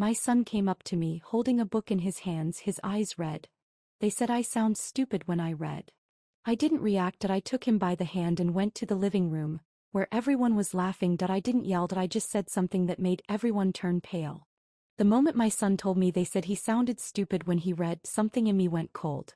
My son came up to me, holding a book in his hands, his eyes red. They said I sound stupid when I read. I didn't react. I took him by the hand and went to the living room, where everyone was laughing. I didn't yell. I just said something that made everyone turn pale. The moment my son told me they said he sounded stupid when he read, something in me went cold.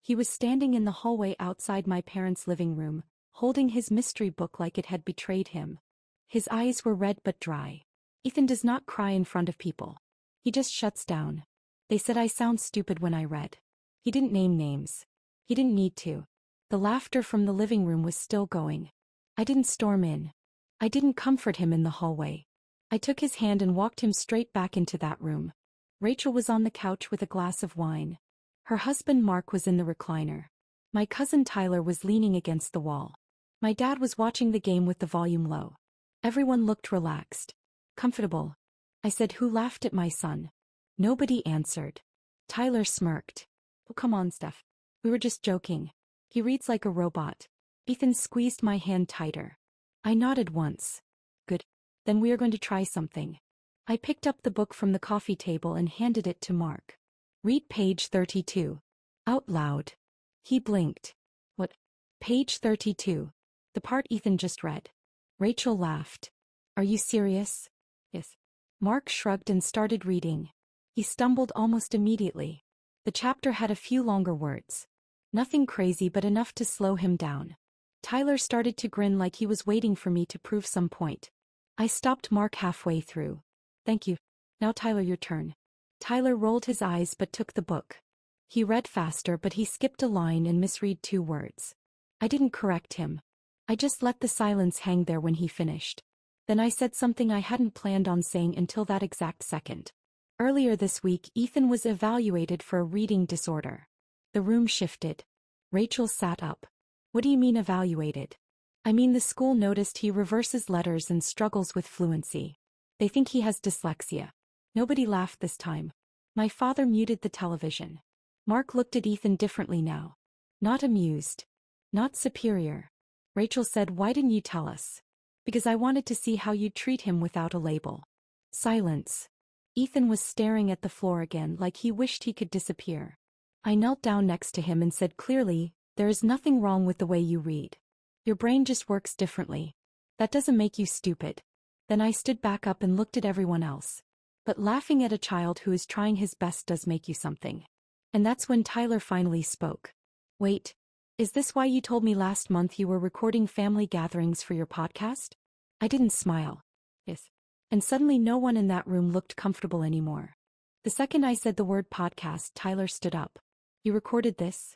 He was standing in the hallway outside my parents' living room, holding his mystery book like it had betrayed him. His eyes were red but dry. Ethan does not cry in front of people. He just shuts down. They said I sound stupid when I read. He didn't name names. He didn't need to. The laughter from the living room was still going. I didn't storm in. I didn't comfort him in the hallway. I took his hand and walked him straight back into that room. Rachel was on the couch with a glass of wine. Her husband Mark was in the recliner. My cousin Tyler was leaning against the wall. My dad was watching the game with the volume low. Everyone looked relaxed. Comfortable. I said, "Who laughed at my son?" Nobody answered. Tyler smirked. "Oh, come on, Steph. We were just joking. He reads like a robot." Ethan squeezed my hand tighter. I nodded once. "Good. Then we are going to try something." I picked up the book from the coffee table and handed it to Mark. "Read page 32. Out loud." He blinked. "What?" "Page 32. The part Ethan just read." Rachel laughed. "Are you serious?" "Yes." Mark shrugged and started reading. He stumbled almost immediately. The chapter had a few longer words. Nothing crazy but enough to slow him down. Tyler started to grin like he was waiting for me to prove some point. I stopped Mark halfway through. "Thank you. Now Tyler, your turn." Tyler rolled his eyes but took the book. He read faster but he skipped a line and misread 2 words. I didn't correct him. I just let the silence hang there when he finished. Then I said something I hadn't planned on saying until that exact second. Earlier this week, Ethan was evaluated for a reading disorder. The room shifted. Rachel sat up. "What do you mean evaluated?" "I mean the school noticed he reverses letters and struggles with fluency. They think he has dyslexia." Nobody laughed this time. My father muted the television. Mark looked at Ethan differently now. Not amused. Not superior. Rachel said, "Why didn't you tell us?" "Because I wanted to see how you'd treat him without a label." Silence. Ethan was staring at the floor again like he wished he could disappear. I knelt down next to him and said clearly, "There is nothing wrong with the way you read. Your brain just works differently. That doesn't make you stupid." Then I stood back up and looked at everyone else. "But laughing at a child who is trying his best does make you something." And that's when Tyler finally spoke. "Wait. Is this why you told me last month you were recording family gatherings for your podcast?" I didn't smile. "Yes." And suddenly no one in that room looked comfortable anymore. The second I said the word podcast, Tyler stood up. "You recorded this?"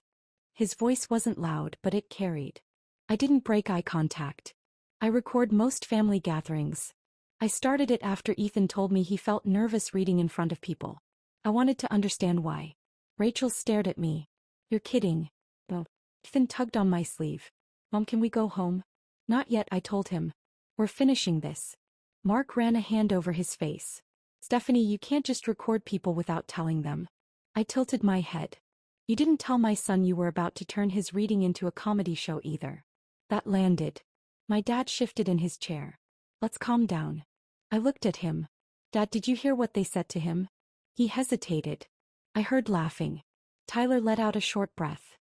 His voice wasn't loud, but it carried. I didn't break eye contact. "I record most family gatherings. I started it after Ethan told me he felt nervous reading in front of people. I wanted to understand why." Rachel stared at me. "You're kidding." "No." Ethan tugged on my sleeve. "Mom, can we go home?" "Not yet," I told him. "We're finishing this." Mark ran a hand over his face. "Stephanie, you can't just record people without telling them." I tilted my head. "You didn't tell my son you were about to turn his reading into a comedy show either." That landed. My dad shifted in his chair. "Let's calm down." I looked at him. "Dad, did you hear what they said to him?" He hesitated. I heard laughing. Tyler let out a short breath.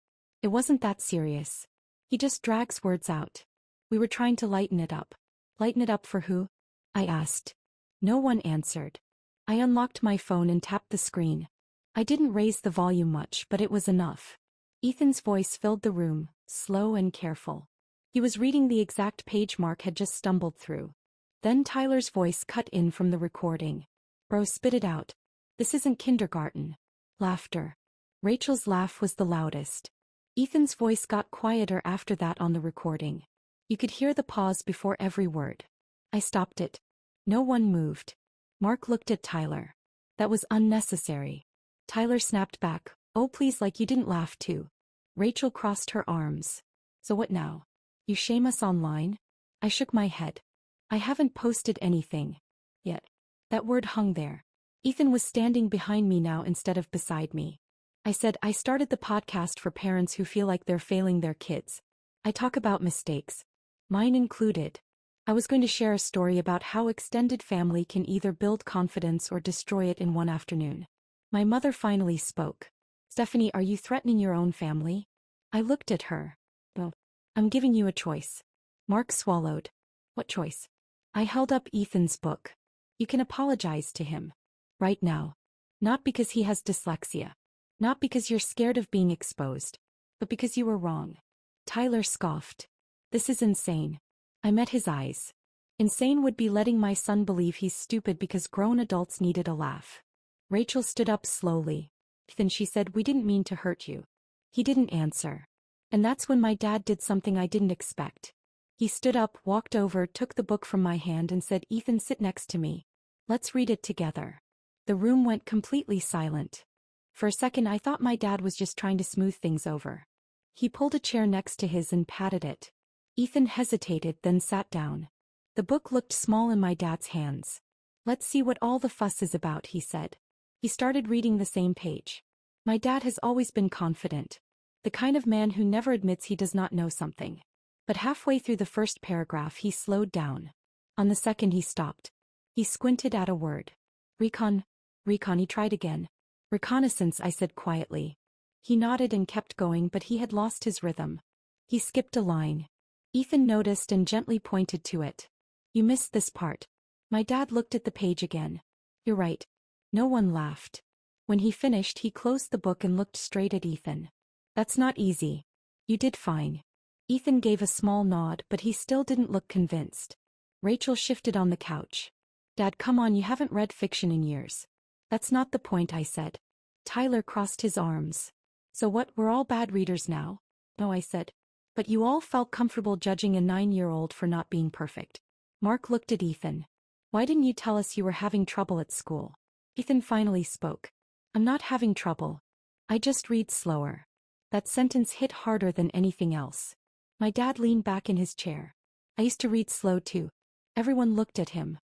"It wasn't that serious. He just drags words out. We were trying to lighten it up." "Lighten it up for who?" I asked. No one answered. I unlocked my phone and tapped the screen. I didn't raise the volume much, but it was enough. Ethan's voice filled the room, slow and careful. He was reading the exact page Mark had just stumbled through. Then Tyler's voice cut in from the recording. "Bro, spit it out. This isn't kindergarten." Laughter. Rachel's laugh was the loudest. Ethan's voice got quieter after that on the recording. You could hear the pause before every word. I stopped it. No one moved. Mark looked at Tyler. "That was unnecessary." Tyler snapped back, "Oh please, like you didn't laugh too." Rachel crossed her arms. "So what now? You shame us online?" I shook my head. "I haven't posted anything. Yet." That word hung there. Ethan was standing behind me now instead of beside me. I said, "I started the podcast for parents who feel like they're failing their kids. I talk about mistakes. Mine included." I was going to share a story about how extended family can either build confidence or destroy it in one afternoon. My mother finally spoke. Stephanie, are you threatening your own family? I looked at her. Well, I'm giving you a choice. Mark swallowed. What choice? I held up Ethan's book. You can apologize to him. Right now. Not because he has dyslexia. Not because you're scared of being exposed. But because you were wrong. Tyler scoffed. This is insane. I met his eyes. Insane would be letting my son believe he's stupid because grown adults needed a laugh. Rachel stood up slowly. Then she said, we didn't mean to hurt you. He didn't answer. And that's when my dad did something I didn't expect. He stood up, walked over, took the book from my hand and said, Ethan, sit next to me. Let's read it together. The room went completely silent. For a second I thought my dad was just trying to smooth things over. He pulled a chair next to his and patted it. Ethan hesitated, then sat down. The book looked small in my dad's hands. Let's see what all the fuss is about, he said. He started reading the same page. My dad has always been confident. The kind of man who never admits he does not know something. But halfway through the first paragraph he slowed down. On the second he stopped. He squinted at a word. Recon, he tried again. Reconnaissance, I said quietly. He nodded and kept going, but he had lost his rhythm. He skipped a line. Ethan noticed and gently pointed to it. You missed this part. My dad looked at the page again. You're right. No one laughed. When he finished, he closed the book and looked straight at Ethan. That's not easy. You did fine. Ethan gave a small nod, but he still didn't look convinced. Rachel shifted on the couch. Dad, come on, you haven't read fiction in years. That's not the point, I said. Tyler crossed his arms. So what, we're all bad readers now? No, I said. But you all felt comfortable judging a 9-year-old for not being perfect. Mark looked at Ethan. Why didn't you tell us you were having trouble at school? Ethan finally spoke. I'm not having trouble. I just read slower. That sentence hit harder than anything else. My dad leaned back in his chair. I used to read slow too. Everyone looked at him.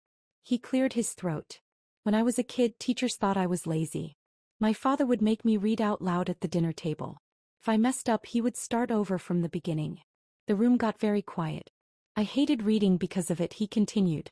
He cleared his throat. When I was a kid, teachers thought I was lazy. My father would make me read out loud at the dinner table. If I messed up, he would start over from the beginning. The room got very quiet. I hated reading because of it, he continued.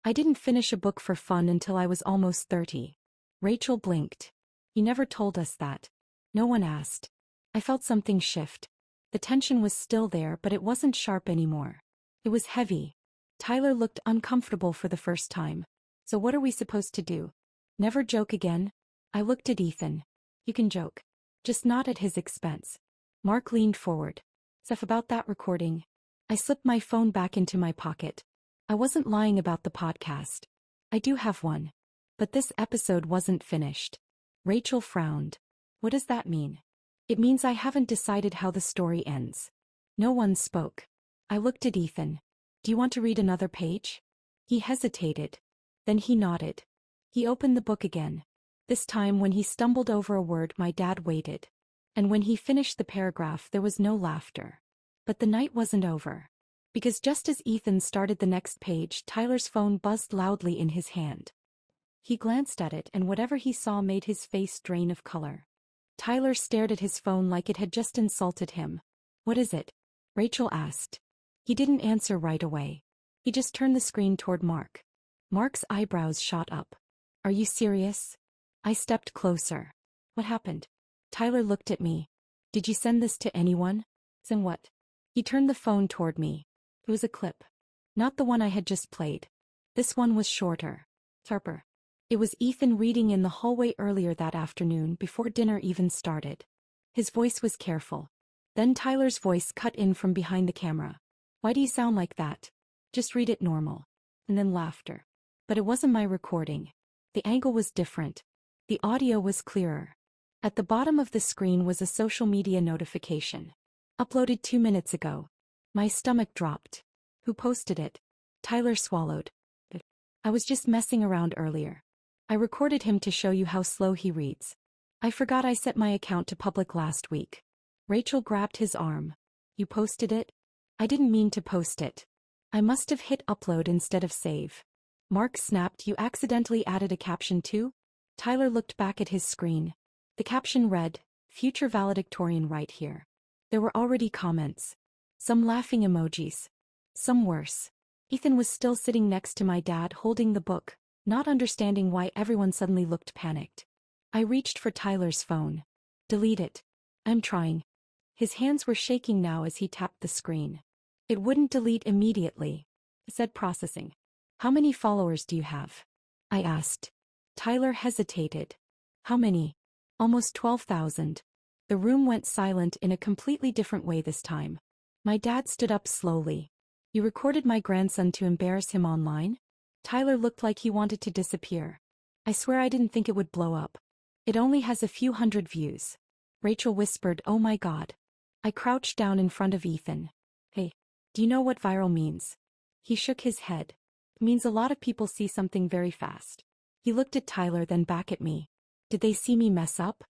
I didn't finish a book for fun until I was almost 30. Rachel blinked. You never told us that. No one asked. I felt something shift. The tension was still there, but it wasn't sharp anymore. It was heavy. Tyler looked uncomfortable for the first time. So what are we supposed to do? Never joke again? I looked at Ethan. You can joke. Just not at his expense. Mark leaned forward. Stuff about that recording. I slipped my phone back into my pocket. I wasn't lying about the podcast. I do have one. But this episode wasn't finished. Rachel frowned. What does that mean? It means I haven't decided how the story ends. No one spoke. I looked at Ethan. Do you want to read another page? He hesitated. Then he nodded. He opened the book again. This time when he stumbled over a word, my dad waited. And when he finished the paragraph, there was no laughter. But the night wasn't over. Because just as Ethan started the next page, Tyler's phone buzzed loudly in his hand. He glanced at it, and whatever he saw made his face drain of color. Tyler stared at his phone like it had just insulted him. What is it? Rachel asked. He didn't answer right away. He just turned the screen toward Mark. Mark's eyebrows shot up. Are you serious? I stepped closer. What happened? Tyler looked at me. Did you send this to anyone? Then what? He turned the phone toward me. It was a clip. Not the one I had just played. This one was shorter. Sharper. It was Ethan reading in the hallway earlier that afternoon before dinner even started. His voice was careful. Then Tyler's voice cut in from behind the camera. Why do you sound like that? Just read it normal. And then laughter. But it wasn't my recording. The angle was different. The audio was clearer. At the bottom of the screen was a social media notification. Uploaded 2 minutes ago. My stomach dropped. Who posted it? Tyler swallowed. I was just messing around earlier. I recorded him to show you how slow he reads. I forgot I set my account to public last week. Rachel grabbed his arm. You posted it? I didn't mean to post it. I must have hit upload instead of save. Mark snapped. You accidentally added a caption too? Tyler looked back at his screen. The caption read, Future valedictorian right here. There were already comments. Some laughing emojis. Some worse. Ethan was still sitting next to my dad holding the book, not understanding why everyone suddenly looked panicked. I reached for Tyler's phone. Delete it. I'm trying. His hands were shaking now as he tapped the screen. It wouldn't delete immediately. It said processing. How many followers do you have? I asked. Tyler hesitated. How many? Almost 12,000. The room went silent in a completely different way this time. My dad stood up slowly. You recorded my grandson to embarrass him online? Tyler looked like he wanted to disappear. I swear I didn't think it would blow up. It only has a few hundred views. Rachel whispered, oh my God. I crouched down in front of Ethan. Hey, do you know what viral means? He shook his head. It means a lot of people see something very fast. He looked at Tyler then back at me. Did they see me mess up?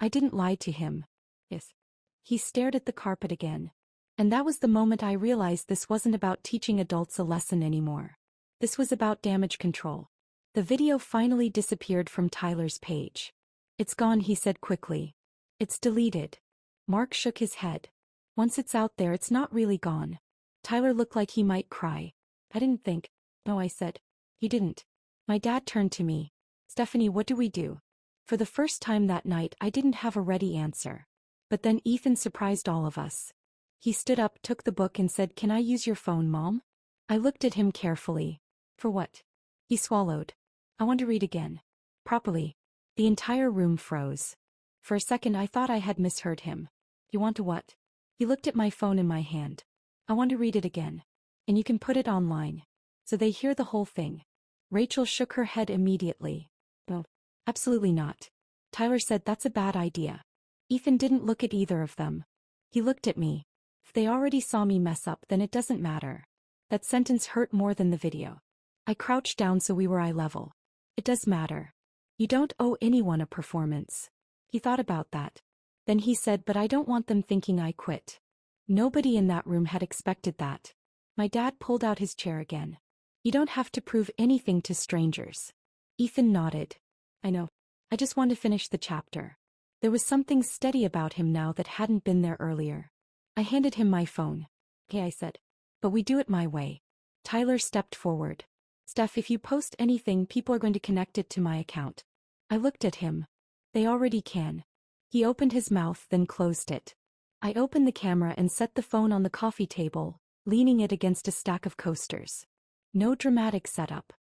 I didn't lie to him. Yes. He stared at the carpet again. And that was the moment I realized this wasn't about teaching adults a lesson anymore. This was about damage control. The video finally disappeared from Tyler's page. It's gone, he said quickly. It's deleted. Mark shook his head. Once it's out there, it's not really gone. Tyler looked like he might cry. I didn't think. No, I said. He didn't. My dad turned to me. Stephanie, what do we do? For the first time that night, I didn't have a ready answer. But then Ethan surprised all of us. He stood up, took the book and said, can I use your phone, Mom? I looked at him carefully. For what? He swallowed. I want to read again. Properly. The entire room froze. For a second I thought I had misheard him. You want to what? He looked at my phone in my hand. I want to read it again. And you can put it online. So they hear the whole thing. Rachel shook her head immediately. No, absolutely not. Tyler said that's a bad idea. Ethan didn't look at either of them. He looked at me. If they already saw me mess up, then it doesn't matter. That sentence hurt more than the video. I crouched down so we were eye level. It does matter. You don't owe anyone a performance. He thought about that. Then he said, but I don't want them thinking I quit. Nobody in that room had expected that. My dad pulled out his chair again. You don't have to prove anything to strangers. Ethan nodded. I know. I just want to finish the chapter. There was something steady about him now that hadn't been there earlier. I handed him my phone. Okay, I said. But we do it my way. Tyler stepped forward. Steph, if you post anything, people are going to connect it to my account. I looked at him. They already can. He opened his mouth, then closed it. I opened the camera and set the phone on the coffee table, leaning it against a stack of coasters. No dramatic setup.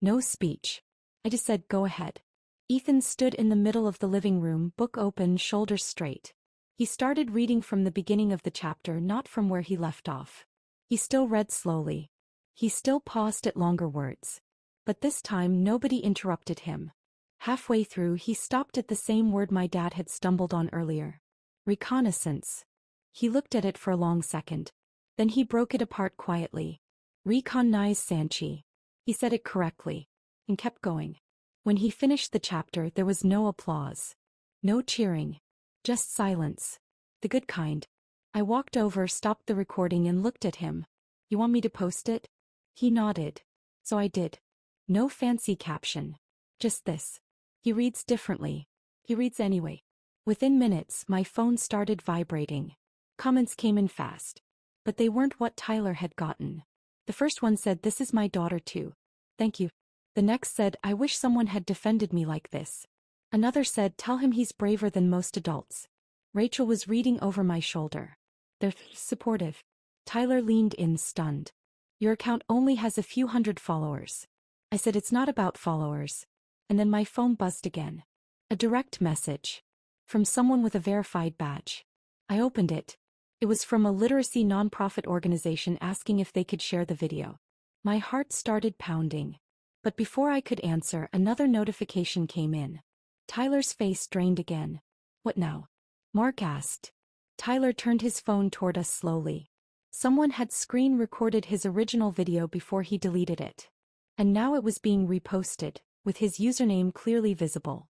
No speech. I just said, go ahead. Ethan stood in the middle of the living room, book open, shoulders straight. He started reading from the beginning of the chapter, not from where he left off. He still read slowly. He still paused at longer words. But this time nobody interrupted him. Halfway through he stopped at the same word my dad had stumbled on earlier. Reconnaissance. He looked at it for a long second. Then he broke it apart quietly. Recognize Sanchi. He said it correctly. And kept going. When he finished the chapter there was no applause. No cheering. Just silence. The good kind. I walked over, stopped the recording and looked at him. You want me to post it? He nodded. So I did. No fancy caption. Just this. He reads differently. He reads anyway. Within minutes, my phone started vibrating. Comments came in fast. But they weren't what Tyler had gotten. The first one said, this is my daughter too. Thank you. The next said, I wish someone had defended me like this. Another said, tell him he's braver than most adults. Rachel was reading over my shoulder. They're supportive. Tyler leaned in, stunned. Your account only has a few hundred followers. I said, it's not about followers. And then my phone buzzed again. A direct message. From someone with a verified badge. I opened it. It was from a literacy nonprofit organization asking if they could share the video. My heart started pounding. But before I could answer, another notification came in. Tyler's face drained again. What now? Mark asked. Tyler turned his phone toward us slowly. Someone had screen recorded his original video before he deleted it. And now it was being reposted, with his username clearly visible.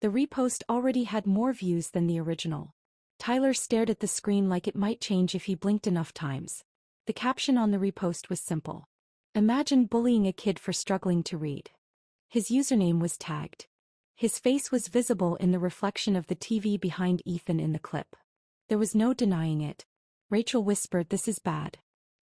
The repost already had more views than the original. Tyler stared at the screen like it might change if he blinked enough times. The caption on the repost was simple. Imagine bullying a kid for struggling to read. His username was tagged. His face was visible in the reflection of the TV behind Ethan in the clip. There was no denying it. Rachel whispered, this is bad.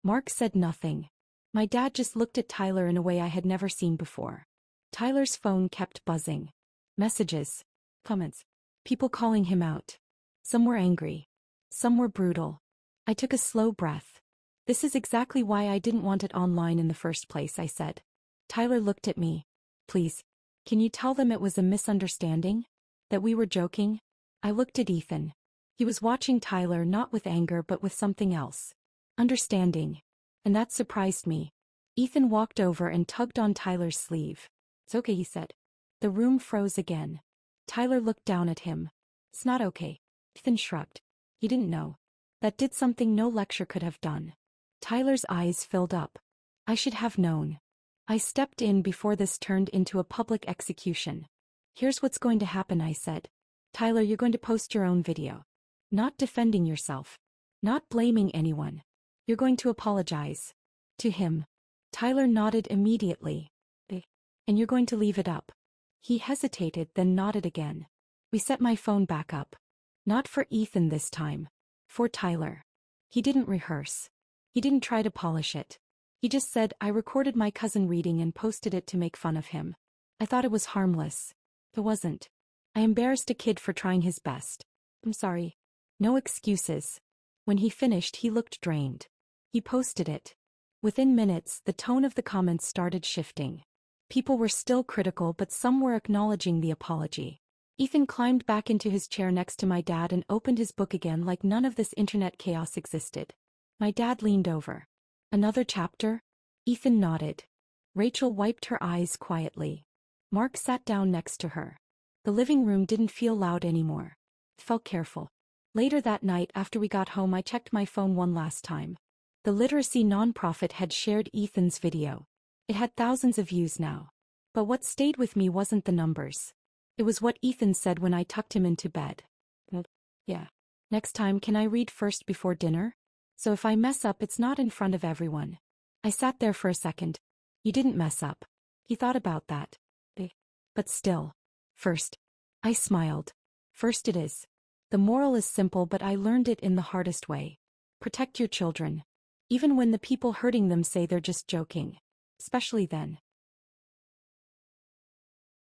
Mark said nothing. My dad just looked at Tyler in a way I had never seen before. Tyler's phone kept buzzing. Messages. Comments. People calling him out. Some were angry. Some were brutal. I took a slow breath. This is exactly why I didn't want it online in the first place, I said. Tyler looked at me. Please. Can you tell them it was a misunderstanding? That we were joking? I looked at Ethan. He was watching Tyler not with anger but with something else. Understanding. And that surprised me. Ethan walked over and tugged on Tyler's sleeve. It's okay, he said. The room froze again. Tyler looked down at him. It's not okay. Ethan shrugged. He didn't know. That did something no lecture could have done. Tyler's eyes filled up. I should have known. I stepped in before this turned into a public execution. Here's what's going to happen, I said. Tyler, you're going to post your own video. Not defending yourself. Not blaming anyone. You're going to apologize. To him. Tyler nodded immediately. And you're going to leave it up. He hesitated, then nodded again. We set my phone back up. Not for Ethan this time. For Tyler. He didn't rehearse. He didn't try to polish it. He just said, I recorded my cousin reading and posted it to make fun of him. I thought it was harmless. It wasn't. I embarrassed a kid for trying his best. I'm sorry. No excuses. When he finished, he looked drained. He posted it. Within minutes, the tone of the comments started shifting. People were still critical, but some were acknowledging the apology. Ethan climbed back into his chair next to my dad and opened his book again like none of this internet chaos existed. My dad leaned over. Another chapter? Ethan nodded. Rachel wiped her eyes quietly. Mark sat down next to her. The living room didn't feel loud anymore. It felt careful. Later that night, after we got home, I checked my phone one last time. The literacy nonprofit had shared Ethan's video. It had thousands of views now. But what stayed with me wasn't the numbers. It was what Ethan said when I tucked him into bed. Yeah. Next time, can I read first before dinner? So if I mess up, it's not in front of everyone. I sat there for a second. You didn't mess up. He thought about that. But still. First. I smiled. First it is. The moral is simple, but I learned it in the hardest way. Protect your children. Even when the people hurting them say they're just joking. Especially then.